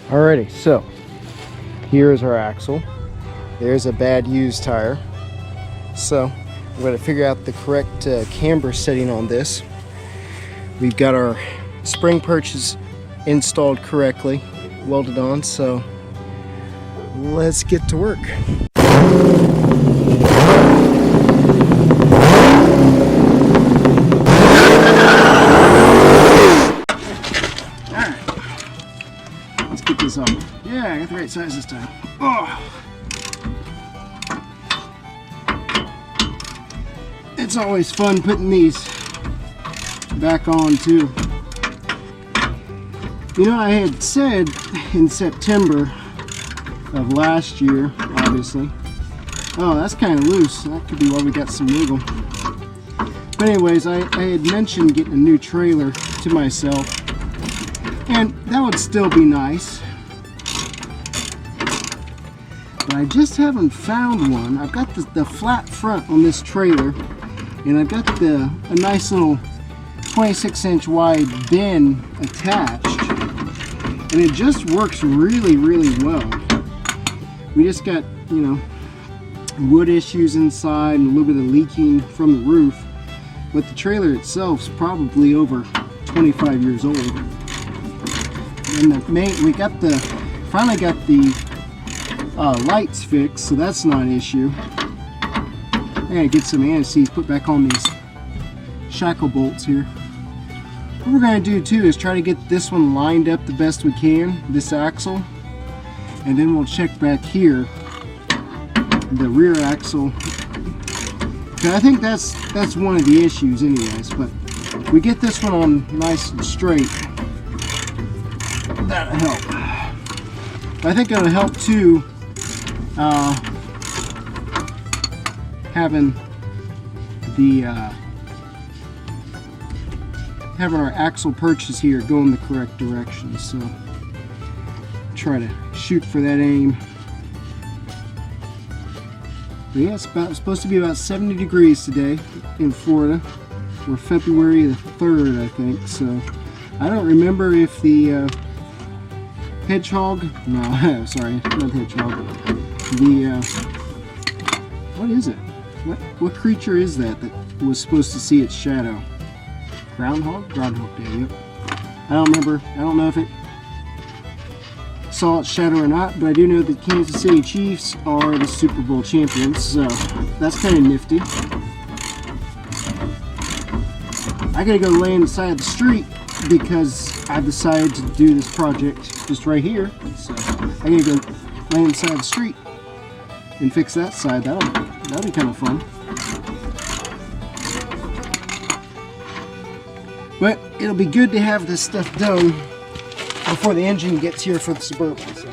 Alrighty, so here is our axle. There's a bad used tire. So we're going to figure out the correct camber setting on this. We've got our spring perches installed correctly, welded on, so let's get to work. Get this on. Yeah, I got the right size this time. Oh. It's always fun putting these back on too. You know, I had said in September of last year, obviously. Oh, that's kind of loose. That could be why we got some wiggle. But anyways, I had mentioned getting a new trailer to myself. And that would still be nice, but I just haven't found one. I've got the flat front on this trailer, and I've got a nice little 26-inch wide bin attached, and it just works really, really well. We just got, you know, wood issues inside and a little bit of leaking from the roof, but the trailer itself is probably over 25 years old. And we finally got the lights fixed, so that's not an issue. I gotta get some anti-seize put back on these shackle bolts here. What we're gonna do too is try to get this one lined up the best we can, this axle, and then we'll check back here the rear axle. I think that's one of the issues anyways, but we get this one on nice and straight. That'll help. I think it'll help too, having our axle perches here go in the correct direction. So try to shoot for that aim. But yeah, it's supposed to be about 70 degrees today in Florida. We're February the 3rd, I think. So I don't remember if the hedgehog, no, sorry, not hedgehog. What is it? What creature is that was supposed to see its shadow? Groundhog? Groundhog Day, yep. I don't remember. I don't know if it saw its shadow or not, but I do know that Kansas City Chiefs are the Super Bowl champions, so that's kind of nifty. I gotta go lay on the side of the street because I decided to do this project just right here, so I gotta go lay on the side of the street and fix that side. That'll be kind of fun. But it'll be good to have this stuff done before the engine gets here for the Suburban. So.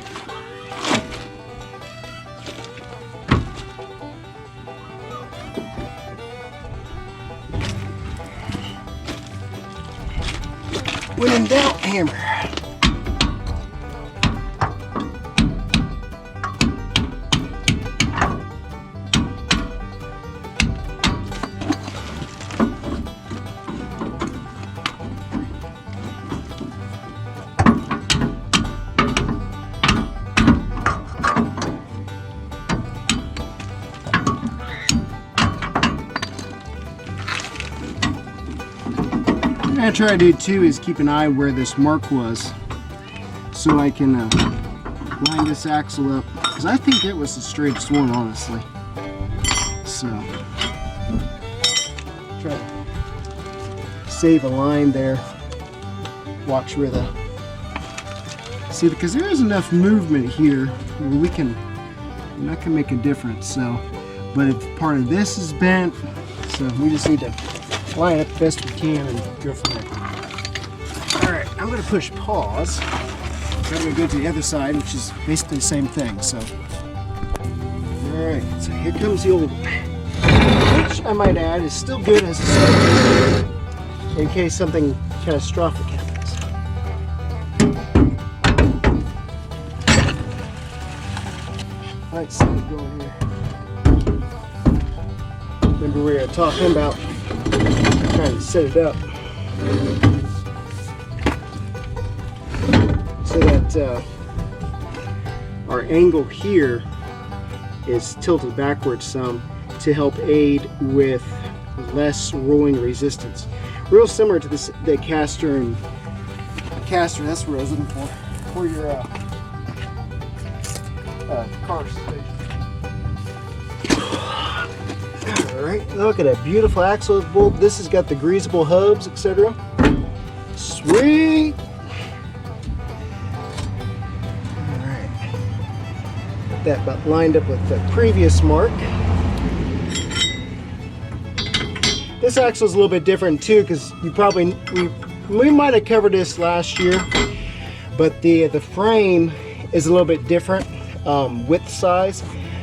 When in doubt, hammer. What I try to do too is keep an eye where this mark was, so I can line this axle up, because I think it was the straightest one, honestly. So try to save a line there. Watch where see, because there is enough movement here where that can make a difference. So, but if part of this is bent, so we just need to line it the best we can and go from there. Alright, I'm going to push pause. I'm going to go to the other side, which is basically the same thing. So, alright, so here comes the old one, which I might add is still good as a starter in case something catastrophic happens. Alright, so we go here. Remember we were talking about trying to set it up so that our angle here is tilted backwards some to help aid with less rolling resistance. Real similar to the caster and caster. That's what I was looking for your car station. All right, look at that beautiful axle bolt. This has got the greasable hubs, etc. Sweet. All right, that about lined up with the previous mark. This axle is a little bit different too, because we might have covered this last year, but the frame is a little bit different width size.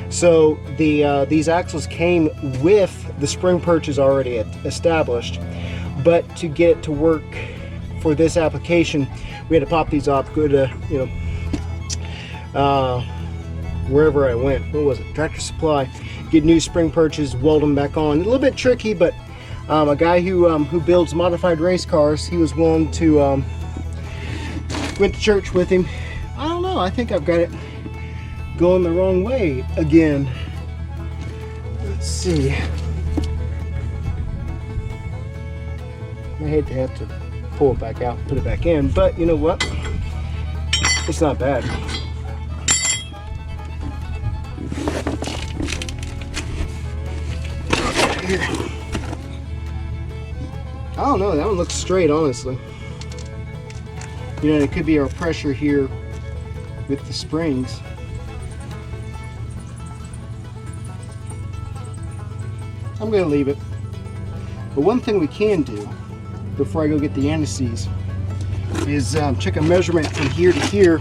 So these axles came with the spring perches already established, but to get it to work for this application, we had to pop these off, go to wherever I went. What was it? Tractor Supply. Get new spring perches, weld them back on. A little bit tricky, but a guy who builds modified race cars, he was willing to went to church with him. I don't know. I think I've got it going the wrong way again. Let's see. I hate to have to pull it back out and put it back in, but you know what? It's not bad. Okay, here. I don't know, that one looks straight, honestly. You know, it could be our pressure here with the springs. I'm going to leave it. But one thing we can do before I go get the anti-seize is check a measurement from here to here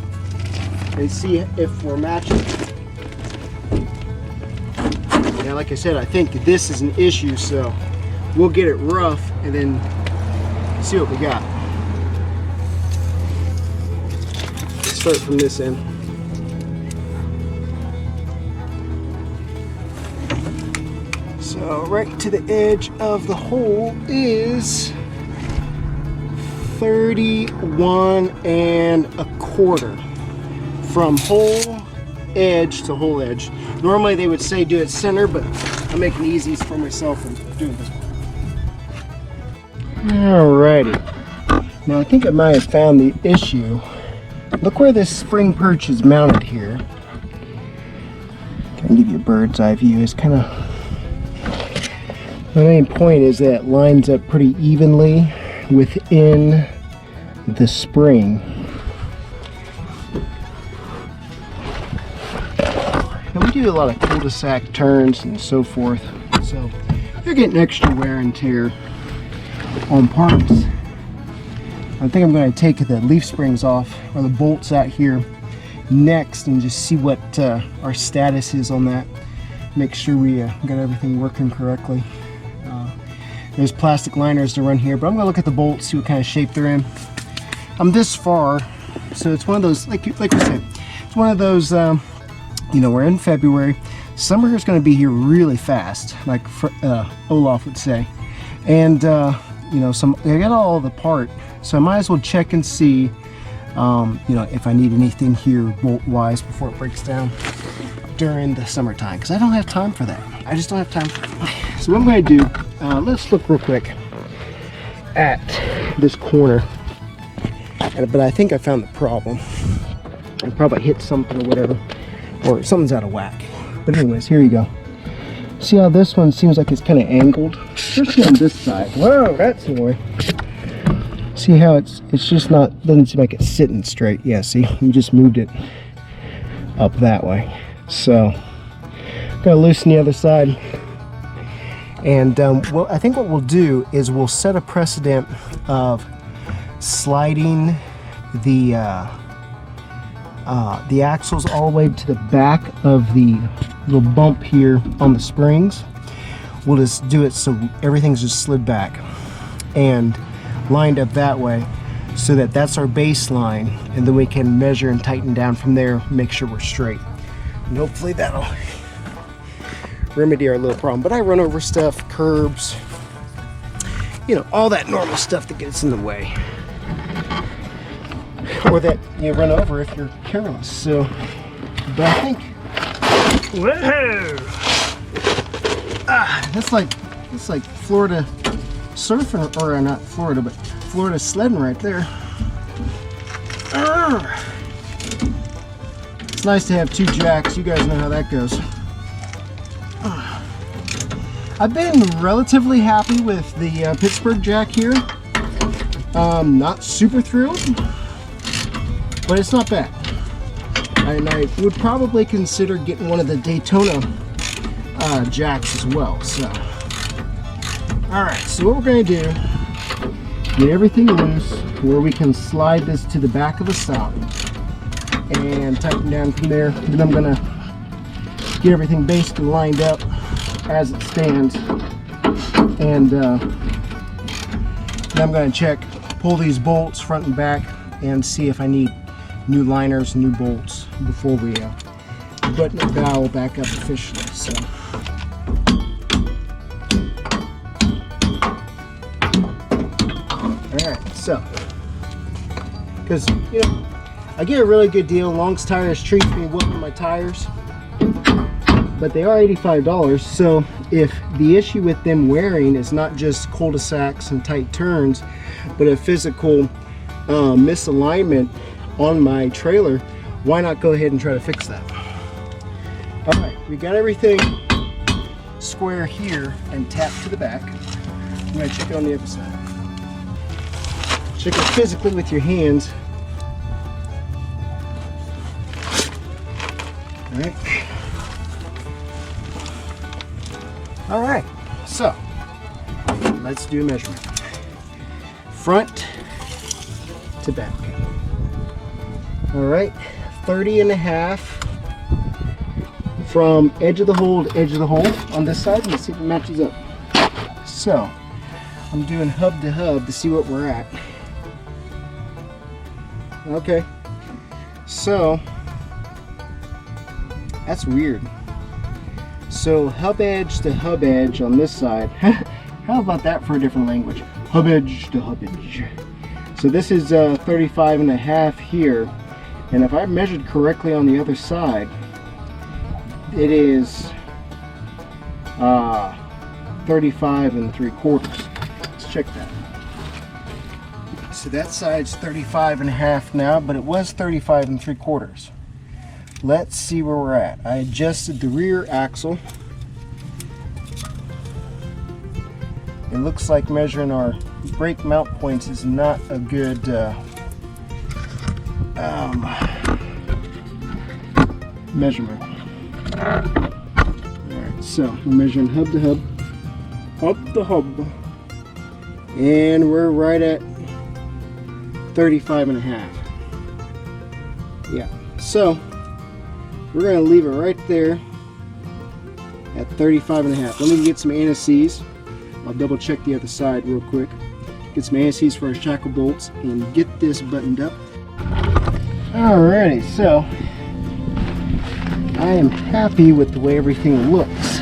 and see if we're matching. Now, like I said, I think this is an issue, so we'll get it rough and then see what we got. Let's start from this end. So right to the edge of the hole is 31 1/4 from hole edge to hole edge. Normally they would say do it center, but I'm making it easy for myself and doing this one. Alrighty. Now I think I might have found the issue. Look where this spring perch is mounted here. Can give you a bird's eye view. It's kind of, my main point is that it lines up pretty evenly within the spring. And we do a lot of cul-de-sac turns and so forth, so you're getting extra wear and tear on parts. I think I'm going to take the leaf springs off, or the bolts out here, next and just see what our status is on that. Make sure we got everything working correctly. There's plastic liners to run here, but I'm going to look at the bolts, see what kind of shape they're in. I'm this far, so it's one of those, like you said, it's one of those, you know, we're in February. Summer is going to be here really fast, like Olaf would say. And, you know, I got all the part, so I might as well check and see, you know, if I need anything here bolt-wise before it breaks down during the summertime, because I don't have time for that. I just don't have time for it. So what I'm going to do, let's look real quick at this corner. But I think I found the problem. I probably hit something or whatever, or something's out of whack. But anyways, here you go. See how this one seems like it's kind of angled, especially on this side. Whoa, that's annoying. See how it's just not, doesn't seem like it's sitting straight. Yeah, see, you just moved it up that way. So gotta loosen the other side. And well, I think what we'll do is we'll set a precedent of sliding the axles all the way to the back of the little bump here on the springs. We'll just do it so everything's just slid back and lined up that way, so that that's our baseline, and then we can measure and tighten down from there, make sure we're straight, and hopefully that'll remedy our little problem. But I run over stuff, curbs, you know, all that normal stuff that gets in the way. or that you run over if you're careless. So, but I think, whoa! That's like Florida surfing, or not Florida, but Florida sledding right there. It's nice to have two jacks. You guys know how that goes. I've been relatively happy with the Pittsburgh jack here. Not super thrilled, but it's not bad. And I would probably consider getting one of the Daytona jacks as well. So, all right. So what we're going to do, get everything loose where we can slide this to the back of the stop and tighten down from there. Then I'm going to get everything based and lined up as it stands, and then I'm going to pull these bolts front and back and see if I need new liners, new bolts before we button the valve back up officially. So, alright, so, because, you know, I get a really good deal. Long's Tires treats me well with my tires, but they are $85. So if the issue with them wearing is not just cul-de-sacs and tight turns, but a physical misalignment on my trailer, why not go ahead and try to fix that? All right, we got everything square here and tapped to the back. I'm going to check it on the other side. Check it physically with your hands. All right. All right, so let's do a measurement. Front to back. All right, 30.5 from edge of the hole to edge of the hole on this side. Let's see if it matches up. So I'm doing hub to hub to see what we're at. Okay, so that's weird. So hub edge to hub edge on this side. How about that for a different language? Hub edge to hub edge. So this is 35.5 here, and if I measured correctly on the other side, it is 35 3/4. Let's check that. So that side's 35.5 now, but it was 35 3/4. Let's see where we're at. I adjusted the rear axle. It looks like measuring our brake mount points is not a good measurement. Alright, so we're measuring hub to hub. Hub to hub. And we're right at 35.5. Yeah, so we're going to leave it right there at 35.5. Let me get some anti-seize. I'll double check the other side real quick. Get some anti-seize for our shackle bolts and get this buttoned up. Alrighty, so I am happy with the way everything looks.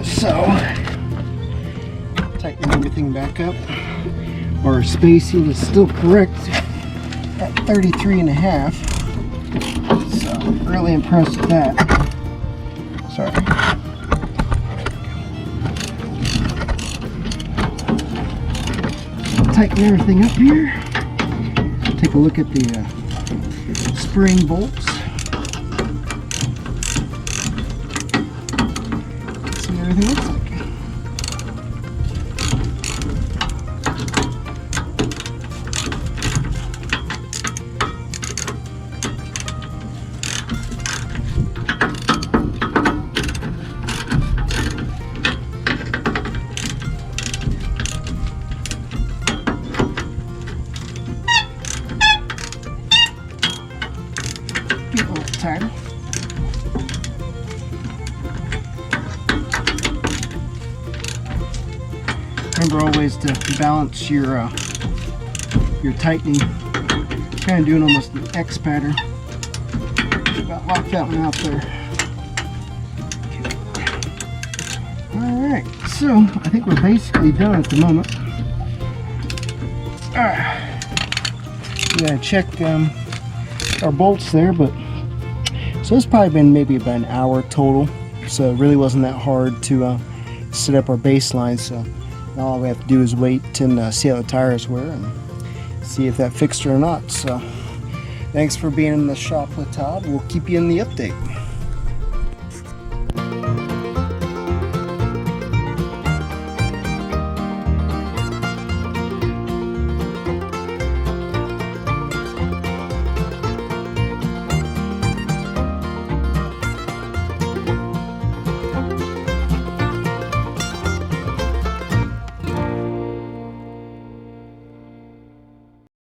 So, tighten everything back up. Our spacing is still correct at 33.5. So, really impressed with that. Sorry. Tighten everything up here. Take a look at the spring bolts. See what everything looks like. Get a little tighter. Remember always to balance your tightening. Kind of doing almost an X pattern. About lock that one out there. Alright, so I think we're basically done at the moment. We gotta check our bolts there, but so it's probably been maybe about an hour total. So it really wasn't that hard to set up our baseline. So now all we have to do is wait and see how the tires were and see if that fixed or not. So thanks for being in the shop with Todd. We'll keep you in the update.